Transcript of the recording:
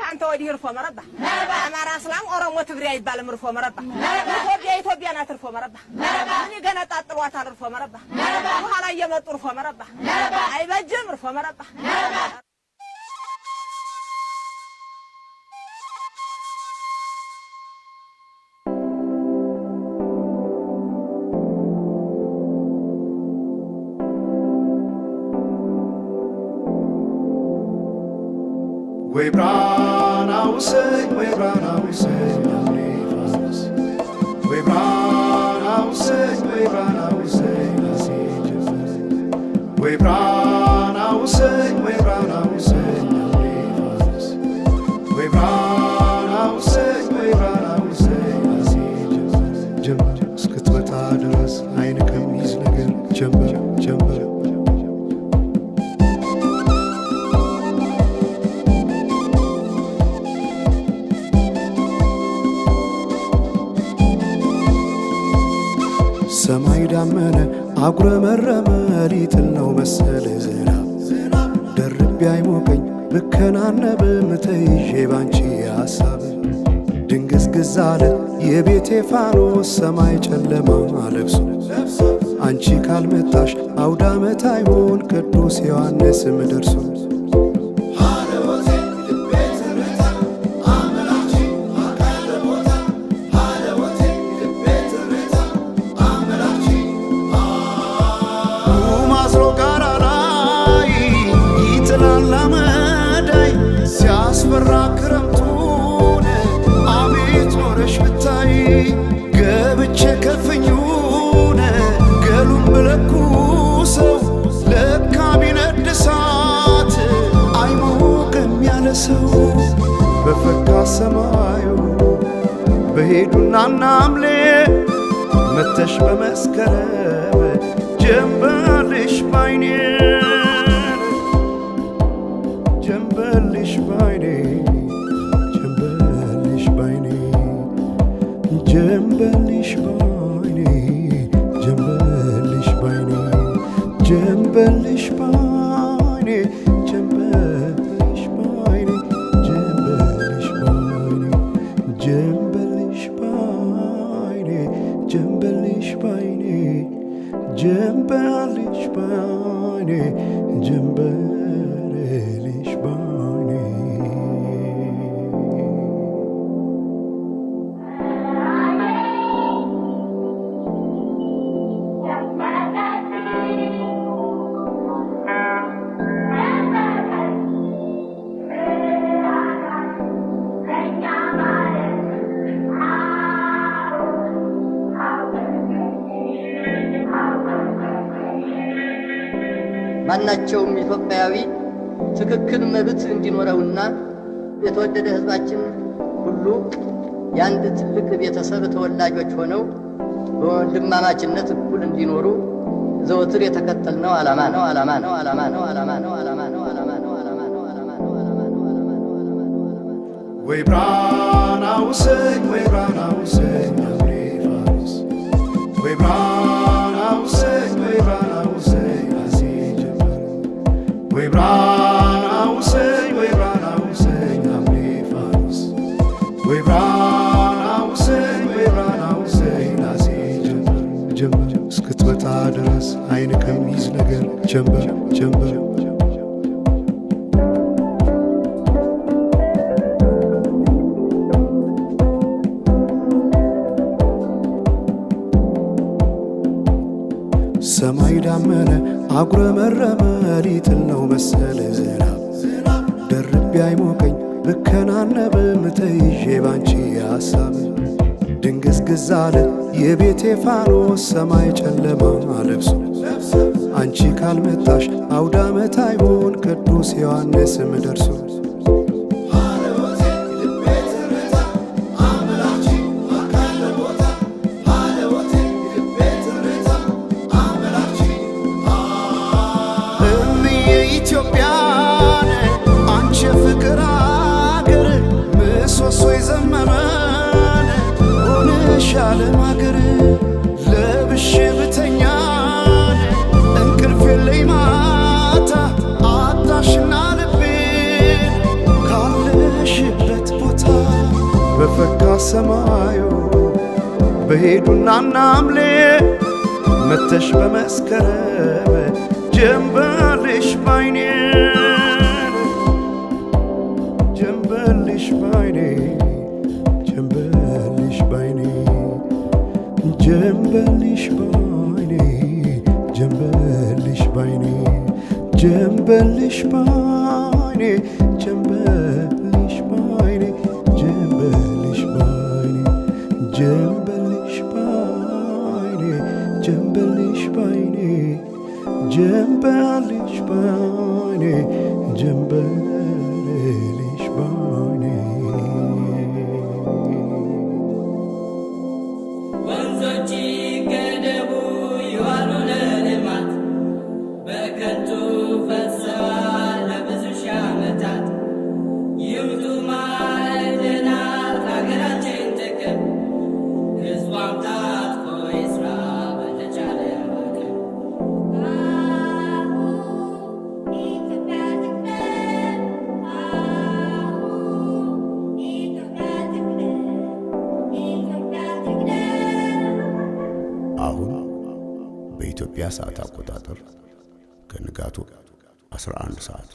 አንተ ወዲህ እርፎ መረባ አማራ እስላም ኦሮሞ ትግሬ አይባልም እርፎ መረባ ኢትዮጵያ ናት እርፎ መረባ እኔ ገና ጣጥሏታል እርፎ መረባ በኋላ እየመጡ እርፎ መረባ አይበጅም እርፎ መረባ We brought our say, we brought our say, we brought our say, we brought our say, we brought our say, we brought our say, we brought our say, we brought our say, jump, skut with others, I come easy again, jump. ሰማይ ዳመነ አጉረመረመ ሊጥል ነው መሰለ ዝናብ ደርቤ አይሞቀኝ ብከናነብ ምተይዤ ባንቺ ሐሳብ ድንግዝግዝ አለ የቤቴ ፋኖስ ሰማይ ጨለማ ለብሶ አንቺ ካልመጣሽ አውደ ዓመት አይሆን ቅዱስ ዮሐንስም ደርሶ ክረምቱን አቤት ኖረሽ ብታይ ገብቼ ከፍኙን ገሉን ብለኩሰው ለካ ቢነድ እሳት አይሞቅም ያለ ሰው በፈካ ሰማዩ በሄዱና ናምሌ መተሽ በመስከረም ጀንበልሽ ባይኔ ጀንበልሽ ባይኔ ጀንበልሽ ባይኔ ጀንበልሽ ባይኔ ጀንበልሽ ባይኔ ጀንበልሽ ባይኔ ጀንበልሽ ባይኔ ጀንበልሽ ባይኔ ጀንበልሽ ባይኔ ጀንበልሽ ባይኔ ጀንበልሽ ባይኔ ጀንበልሽ ባይኔ ማናቸውም ኢትዮጵያዊ ትክክል መብት እንዲኖረውና የተወደደ ሕዝባችን ሁሉ የአንድ ትልቅ ቤተሰብ ተወላጆች ሆነው በወንድማማችነት እኩል እንዲኖሩ ዘወትር የተከተልነው ዓላማ ነው። We brought our say, we brought our say, we brought our say, we brought our say, we brought our say, we brought our say, we brought our say, we brought our say, ጀምበር እስክትመጣ ድረስ አይን ከሚይዝ ነገር ጀምበር ሰማይ ዳመነ አጉረመረመ ሊጥል ነው መሰለ ዝናብ ደርቤ አይሞቀኝ ብከናነብ ምተይዤ ባንቺ ሐሳብ ድንግዝግዝ አለ የቤቴ ፋኖስ ሰማይ ጨለማ ለብሶ አንቺ ካልመጣሽ አውደ ዓመት አይሆን ቅዱስ ዮሐንስም ደርሶ ኢትዮጵያን አንቺ ፍቅር አገር ምሰሶ የዘመመን ሆነሻል ማገር ለብሼ ብተኛን እንቅልፍ የለኝ ማታ አጣሽና ልቤን ካለሽ ሰማዩ በሄዱና ናምሌ መተሽ በመስከረም ጀንበልሽ ባይኔ ጀንበልሽ ባይኔ ጀንበልሽ ባይኔ ጀንበልሽ ባይኔ ጀንበልሽ ባይኔ ጀንበልሽ ባይኔ ጀንበልሽ ባይኔ ጀንበልሽ ባይኔ ጀንበልሽ ባይኔ ጀንበልሽ ባይኔ ጀንበልሽ ባይኔ ጀንበልሽ ባይኔ ወንዞች ገደቡ ይዋሉ ለልማት በከንቱ ፈሰዋል ለብዙ ሺህ ዓመታት። ይምጡ ማዕድናት ለሀገራችን ጥቅም ሕዝቧም ታጥቆ ይስራ በተቻለ አቅም። አሁን በኢትዮጵያ ሰዓት አቆጣጠር ከንጋቱ 11 ሰዓት